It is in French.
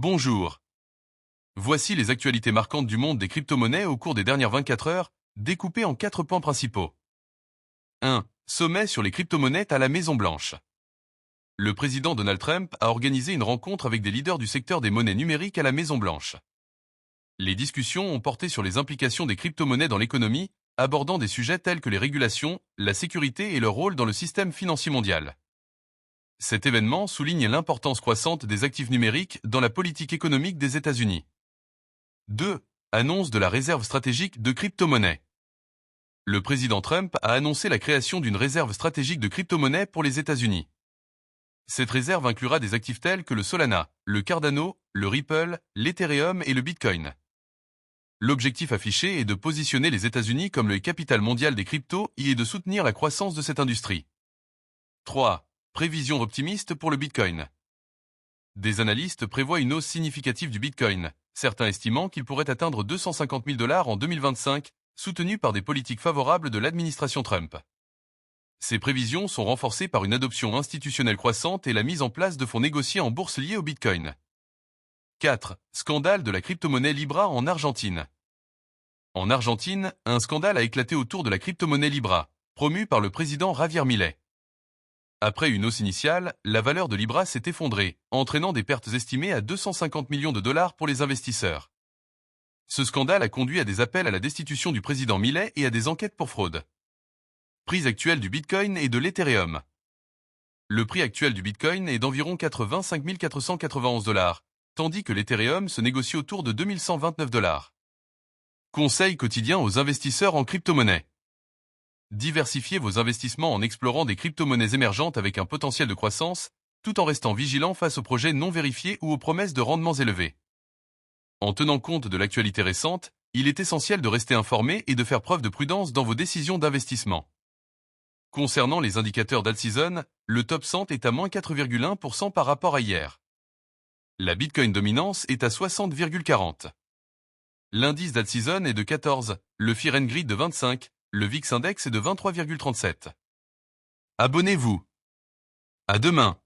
Bonjour. Voici les actualités marquantes du monde des crypto-monnaies au cours des dernières 24 heures, découpées en 4 points principaux. 1. Sommet sur les crypto-monnaies à la Maison-Blanche. Le président Donald Trump a organisé une rencontre avec des leaders du secteur des monnaies numériques à la Maison-Blanche. Les discussions ont porté sur les implications des crypto-monnaies dans l'économie, abordant des sujets tels que les régulations, la sécurité et leur rôle dans le système financier mondial. Cet événement souligne l'importance croissante des actifs numériques dans la politique économique des États-Unis. 2. Annonce de la réserve stratégique de crypto-monnaies. Le président Trump a annoncé la création d'une réserve stratégique de crypto-monnaies pour les États-Unis. Cette réserve inclura des actifs tels que le Solana, le Cardano, le Ripple, l'Ethereum et le Bitcoin. L'objectif affiché est de positionner les États-Unis comme le capital mondial des cryptos et de soutenir la croissance de cette industrie. 3. Prévision optimiste pour le Bitcoin. Des analystes prévoient une hausse significative du Bitcoin, certains estimant qu'il pourrait atteindre 250 000 $ en 2025, soutenu par des politiques favorables de l'administration Trump. Ces prévisions sont renforcées par une adoption institutionnelle croissante et la mise en place de fonds négociés en bourse liés au Bitcoin. 4. Scandale de la crypto-monnaie Libra en Argentine. En Argentine, un scandale a éclaté autour de la crypto-monnaie Libra, promue par le président Javier Milei. Après une hausse initiale, la valeur de Libra s'est effondrée, entraînant des pertes estimées à 250 millions de dollars pour les investisseurs. Ce scandale a conduit à des appels à la destitution du président Milei et à des enquêtes pour fraude. Prix actuel du Bitcoin et de l'Ethereum. Le prix actuel du Bitcoin est d'environ 85 491 $, tandis que l'Ethereum se négocie autour de 2129 $. Conseil quotidien aux investisseurs en crypto-monnaies. Diversifiez vos investissements en explorant des crypto-monnaies émergentes avec un potentiel de croissance, tout en restant vigilant face aux projets non vérifiés ou aux promesses de rendements élevés. En tenant compte de l'actualité récente, il est essentiel de rester informé et de faire preuve de prudence dans vos décisions d'investissement. Concernant les indicateurs d'alt-season, le top 100 est à moins 4,1% par rapport à hier. La Bitcoin dominance est à 60,40. L'indice d'alt-season est de 14, le Fear and Greed de 25, le VIX Index est de 23,37. Abonnez-vous. À demain.